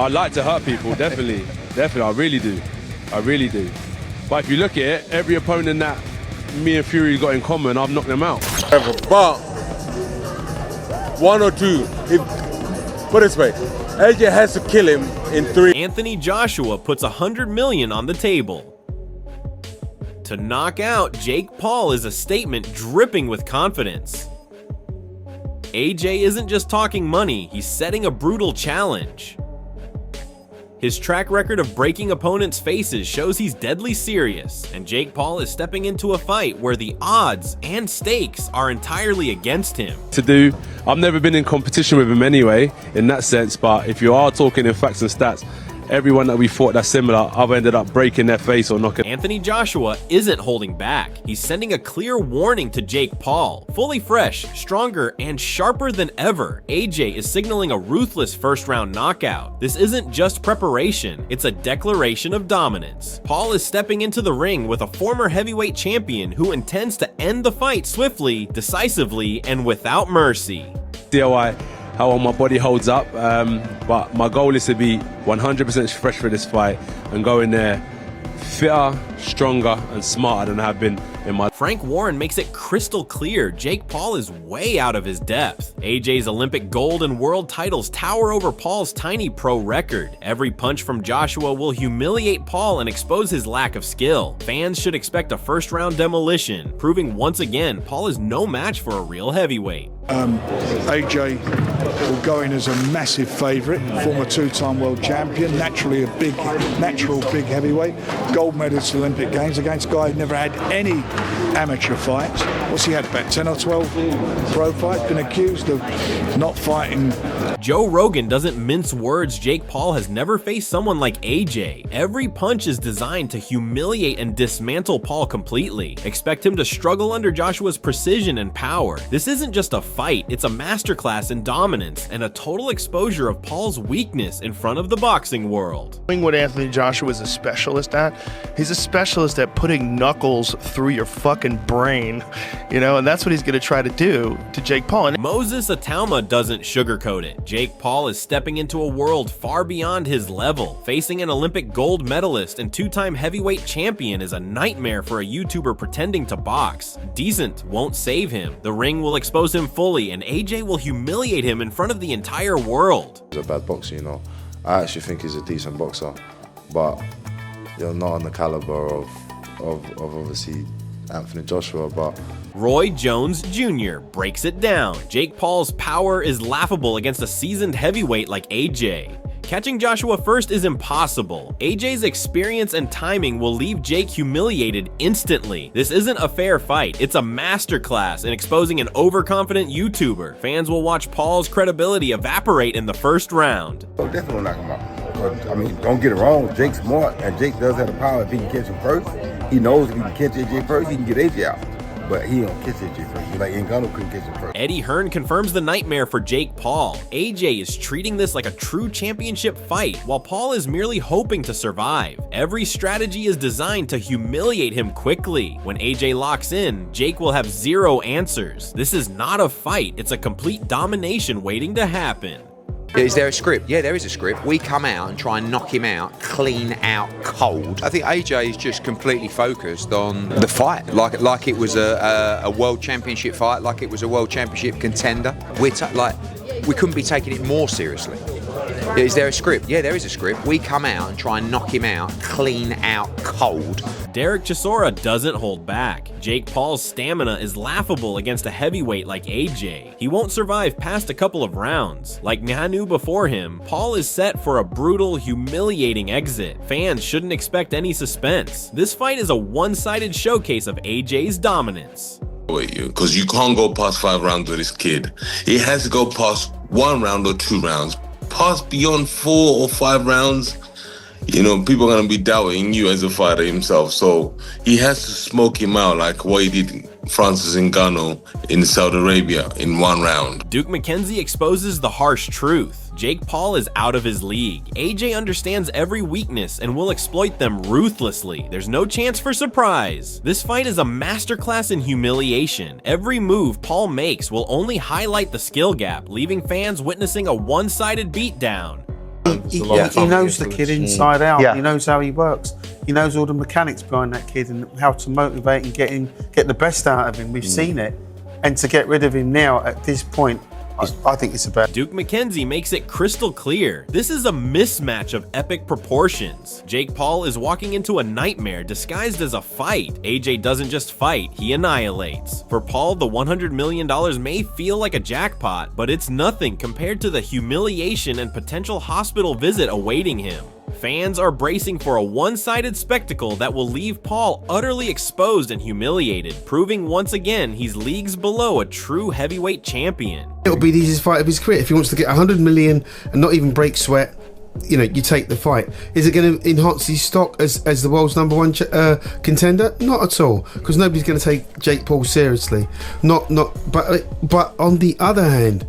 I like to hurt people, definitely. Definitely, I really do. I really do. But if you look at it, every opponent that me and Fury got in common, I've knocked them out. But one or two, put it this way, AJ has to kill him in 3. Anthony Joshua puts $100 million on the table. To knock out Jake Paul is a statement dripping with confidence. AJ isn't just talking money, he's setting a brutal challenge. His track record of breaking opponents' faces shows he's deadly serious, and Jake Paul is stepping into a fight where the odds and stakes are entirely against him. I've never been in competition with him anyway, in that sense, but if you are talking in facts and stats, everyone that we fought that's similar, I've ended up breaking their face or knocking. Anthony Joshua isn't holding back. He's sending a clear warning to Jake Paul. Fully fresh, stronger, and sharper than ever, AJ is signaling a ruthless first-round knockout. This isn't just preparation, it's a declaration of dominance. Paul is stepping into the ring with a former heavyweight champion who intends to end the fight swiftly, decisively, and without mercy. How well my body holds up, but my goal is to be 100% fresh for this fight and go in there fitter, stronger, and smarter than I have been in my... Frank Warren makes it crystal clear Jake Paul is way out of his depth. AJ's Olympic gold and world titles tower over Paul's tiny pro record. Every punch from Joshua will humiliate Paul and expose his lack of skill. Fans should expect a first-round demolition, proving once again Paul is no match for a real heavyweight. AJ will go in as a massive favourite, former 2-time world champion, naturally a natural big heavyweight, gold medalist at Olympic Games against a guy who never had any amateur fights. What's he had, about 10 or 12 pro fights, been accused of not fighting. Joe Rogan doesn't mince words. Jake Paul has never faced someone like AJ. Every punch is designed to humiliate and dismantle Paul completely. Expect him to struggle under Joshua's precision and power. This isn't just a fight, it's a masterclass in dominance and a total exposure of Paul's weakness in front of the boxing world. What Anthony Joshua is a specialist at, he's a specialist at putting knuckles through your fucking brain, and that's what he's going to try to do to Jake Paul. And Moses Atauma doesn't sugarcoat it. Jake Paul is stepping into a world far beyond his level. Facing an Olympic gold medalist and 2-time heavyweight champion is a nightmare for a YouTuber pretending to box. Decent won't save him. The ring will expose him fully, and AJ will humiliate him in front of the entire world. He's a bad boxer, I actually think he's a decent boxer, but not on the caliber of obviously Anthony Joshua, but... Roy Jones Jr. breaks it down. Jake Paul's power is laughable against a seasoned heavyweight like AJ. Catching Joshua first is impossible. AJ's experience and timing will leave Jake humiliated instantly. This isn't a fair fight, it's a masterclass in exposing an overconfident YouTuber. Fans will watch Paul's credibility evaporate in the first round. Definitely knock him out. Don't get it wrong, Jake's smart, and Jake does have the power. If he can catch him first, he knows if he can catch AJ first, he can get AJ out. But he don't catch AJ first. Like Ngannou couldn't catch him first. Eddie Hearn confirms the nightmare for Jake Paul. AJ is treating this like a true championship fight, while Paul is merely hoping to survive. Every strategy is designed to humiliate him quickly. When AJ locks in, Jake will have zero answers. This is not a fight, it's a complete domination waiting to happen. Is there a script? Yeah, there is a script. We come out and try and knock him out, clean out, cold. I think AJ is just completely focused on the fight, like it was a world championship fight, like it was a world championship contender. We couldn't be taking it more seriously. Is there a script? Yeah, there is a script. We come out and try and knock him out, clean out, cold. Derek Chisora doesn't hold back. Jake Paul's stamina is laughable against a heavyweight like AJ. He won't survive past a couple of rounds. Like Ngannou before him, Paul is set for a brutal, humiliating exit. Fans shouldn't expect any suspense. This fight is a one-sided showcase of AJ's dominance. Because you can't go past 5 rounds with this kid. He has to go past 1 round or 2 rounds. Past beyond 4 or 5 rounds, people are going to be doubting you as a fighter himself. So he has to smoke him out like what he did Francis Ngannou in Saudi Arabia in 1 round. Duke McKenzie exposes the harsh truth. Jake Paul is out of his league. AJ understands every weakness and will exploit them ruthlessly. There's no chance for surprise. This fight is a masterclass in humiliation. Every move Paul makes will only highlight the skill gap, leaving fans witnessing a one-sided beatdown. He knows the kid inside out. He knows how he works. He knows all the mechanics behind that kid and how to motivate and get the best out of him. We've seen it. And to get rid of him now at this point, I think it's about. Duke McKenzie makes it crystal clear. This is a mismatch of epic proportions. Jake Paul is walking into a nightmare disguised as a fight. AJ doesn't just fight, he annihilates. For Paul, the $100 million may feel like a jackpot, but it's nothing compared to the humiliation and potential hospital visit awaiting him. Fans are bracing for a one-sided spectacle that will leave Paul utterly exposed and humiliated, proving once again he's leagues below a true heavyweight champion. It'll be the easiest fight of his career. If he wants to get 100 million and not even break sweat, you know, you take the fight. Is it going to enhance his stock as the world's -- contender? Not at all, because nobody's going to take Jake Paul seriously. But on the other hand,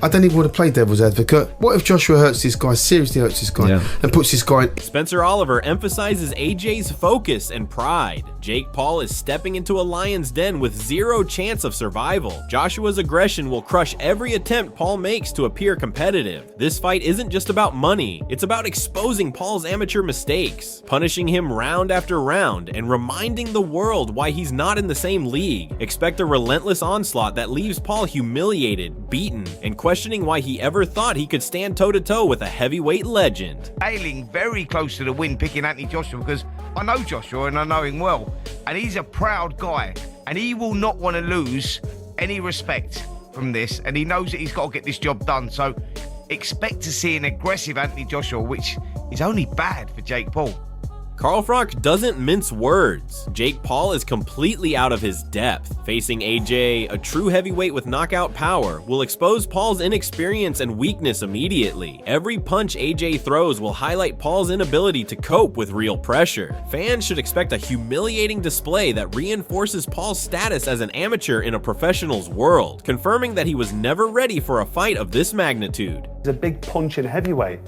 I don't even want to play devil's advocate. What if Joshua seriously hurts this guy, and puts this guy in... Spencer Oliver emphasizes AJ's focus and pride. Jake Paul is stepping into a lion's den with zero chance of survival. Joshua's aggression will crush every attempt Paul makes to appear competitive. This fight isn't just about money, it's about exposing Paul's amateur mistakes, punishing him round after round, and reminding the world why he's not in the same league. Expect a relentless onslaught that leaves Paul humiliated, beaten, and questioning why he ever thought he could stand toe-to-toe with a heavyweight legend. Ailing very close to the win, picking Anthony Joshua, because I know Joshua and I know him well, and he's a proud guy, and he will not want to lose any respect from this, and he knows that he's got to get this job done. So expect to see an aggressive Anthony Joshua, which is only bad for Jake Paul. Carl Frank doesn't mince words. Jake Paul is completely out of his depth. Facing AJ, a true heavyweight with knockout power, will expose Paul's inexperience and weakness immediately. Every punch AJ throws will highlight Paul's inability to cope with real pressure. Fans should expect a humiliating display that reinforces Paul's status as an amateur in a professional's world, confirming that he was never ready for a fight of this magnitude. He's a big punch in heavyweight,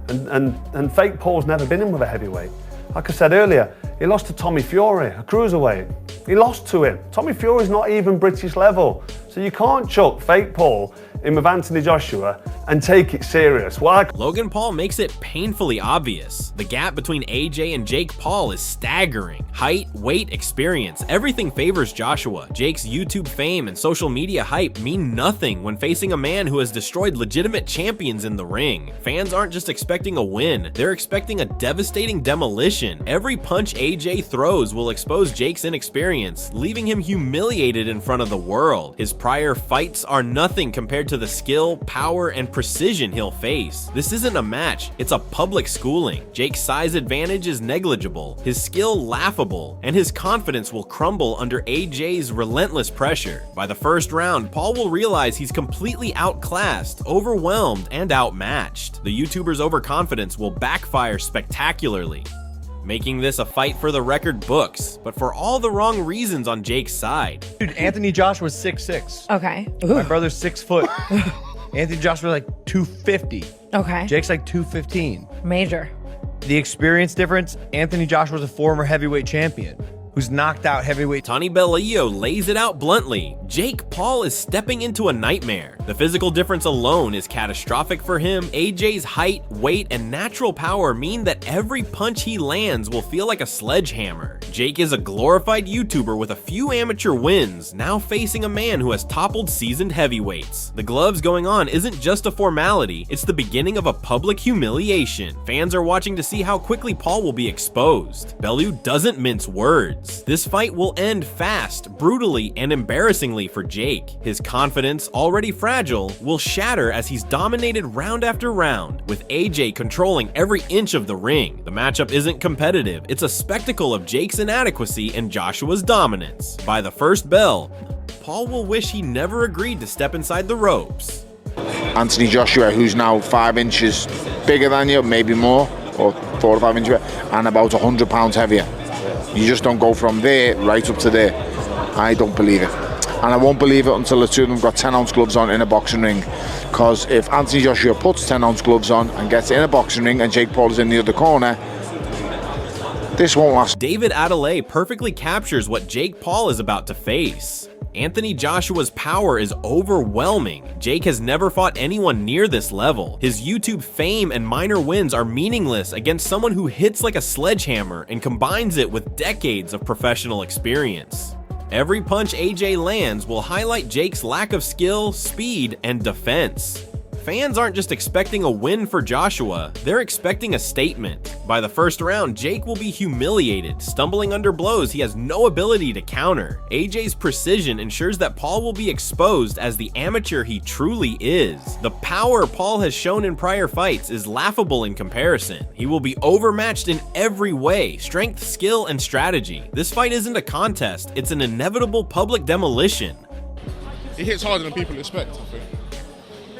and fake Paul's never been in with a heavyweight. Like I said earlier, he lost to Tommy Fury, a cruiserweight. He lost to him. Tommy Fury's not even British level. So you can't chuck fake Paul in with Anthony Joshua and take it serious. Why? Logan Paul makes it painfully obvious. The gap between AJ and Jake Paul is staggering. Height, weight, experience, everything favors Joshua. Jake's YouTube fame and social media hype mean nothing when facing a man who has destroyed legitimate champions in the ring. Fans aren't just expecting a win, they're expecting a devastating demolition. Every punch AJ throws will expose Jake's inexperience, leaving him humiliated in front of the world. His prior fights are nothing compared to the skill, power, and precision he'll face. This isn't a match, it's a public schooling. Jake's size advantage is negligible, his skill laughable, and his confidence will crumble under AJ's relentless pressure. By the first round, Paul will realize he's completely outclassed, overwhelmed, and outmatched. The YouTuber's overconfidence will backfire spectacularly, making this a fight for the record books, but for all the wrong reasons on Jake's side. Dude, Anthony Joshua's 6'6". Okay. My brother's 6 foot. Anthony Joshua's like 250. Okay. Jake's like 215. Major. The experience difference, Anthony Joshua's a former heavyweight champion who's knocked out heavyweight. Tony Bellillo lays it out bluntly. Jake Paul is stepping into a nightmare. The physical difference alone is catastrophic for him. AJ's height, weight, and natural power mean that every punch he lands will feel like a sledgehammer. Jake is a glorified YouTuber with a few amateur wins, now facing a man who has toppled seasoned heavyweights. The gloves going on isn't just a formality, it's the beginning of a public humiliation. Fans are watching to see how quickly Paul will be exposed. Bellew doesn't mince words. This fight will end fast, brutally, and embarrassingly for Jake. His confidence, already fragile, will shatter as he's dominated round after round, with AJ controlling every inch of the ring. The matchup isn't competitive, it's a spectacle of Jake's inadequacy and Joshua's dominance. By the first bell, Paul will wish he never agreed to step inside the ropes. Anthony Joshua, who's now 5 inches bigger than you, maybe more, or 4 or 5 inches, and about 100 pounds heavier. You just don't go from there right up to there. I don't believe it. And I won't believe it until the two of them got 10-ounce gloves on in a boxing ring. Because if Anthony Joshua puts 10-ounce gloves on and gets in a boxing ring and Jake Paul is in the other corner, this won't last. David Adelaide perfectly captures what Jake Paul is about to face. Anthony Joshua's power is overwhelming. Jake has never fought anyone near this level. His YouTube fame and minor wins are meaningless against someone who hits like a sledgehammer and combines it with decades of professional experience. Every punch AJ lands will highlight Jake's lack of skill, speed, and defense. Fans aren't just expecting a win for Joshua, they're expecting a statement. By the first round, Jake will be humiliated, stumbling under blows he has no ability to counter. AJ's precision ensures that Paul will be exposed as the amateur he truly is. The power Paul has shown in prior fights is laughable in comparison. He will be overmatched in every way, strength, skill, and strategy. This fight isn't a contest, it's an inevitable public demolition. He hits harder than people expect, I think.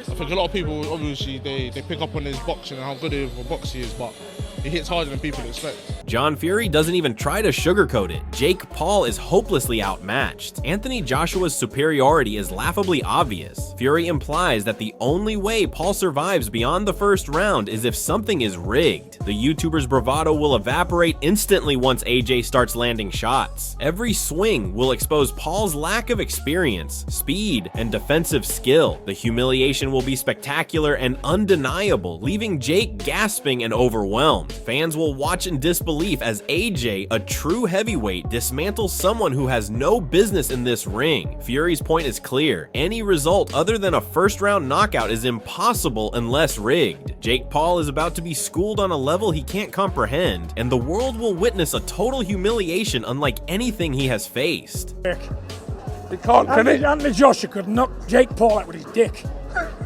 I think a lot of people, obviously, they pick up on his boxing and how good of a boxer he is, but he hits harder than people expect. John Fury doesn't even try to sugarcoat it. Jake Paul is hopelessly outmatched. Anthony Joshua's superiority is laughably obvious. Fury implies that the only way Paul survives beyond the first round is if something is rigged. The YouTuber's bravado will evaporate instantly once AJ starts landing shots. Every swing will expose Paul's lack of experience, speed, and defensive skill. The humiliation will be spectacular and undeniable, leaving Jake gasping and overwhelmed. Fans will watch in disbelief as AJ, a true heavyweight, dismantles someone who has no business in this ring. Fury's point is clear. Any result other than a first-round knockout is impossible unless rigged. Jake Paul is about to be schooled on a level he can't comprehend, and the world will witness a total humiliation unlike anything he has faced. They can't, Anthony Joshua could knock Jake Paul out with his dick.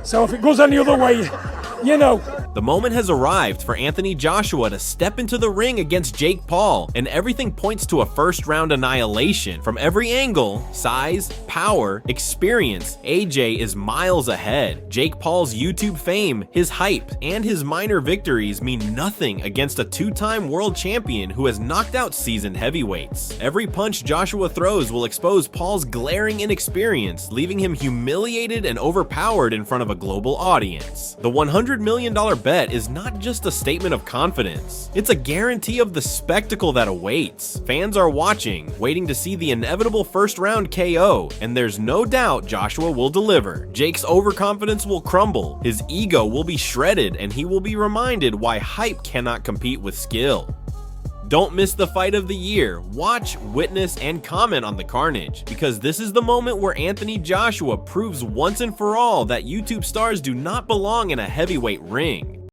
So if it goes any other way, you know. The moment has arrived for Anthony Joshua to step into the ring against Jake Paul, and everything points to a first-round annihilation. From every angle, size, power, experience, AJ is miles ahead. Jake Paul's YouTube fame, his hype, and his minor victories mean nothing against a two-time world champion who has knocked out seasoned heavyweights. Every punch Joshua throws will expose Paul's glaring inexperience, leaving him humiliated and overpowered in front of a global audience. The $100 million bet is not just a statement of confidence, it's a guarantee of the spectacle that awaits. Fans are watching, waiting to see the inevitable first-round KO, and there's no doubt Joshua will deliver. Jake's overconfidence will crumble, his ego will be shredded, and he will be reminded why hype cannot compete with skill. Don't miss the fight of the year. Watch, witness, and comment on the carnage, because this is the moment where Anthony Joshua proves once and for all that YouTube stars do not belong in a heavyweight ring.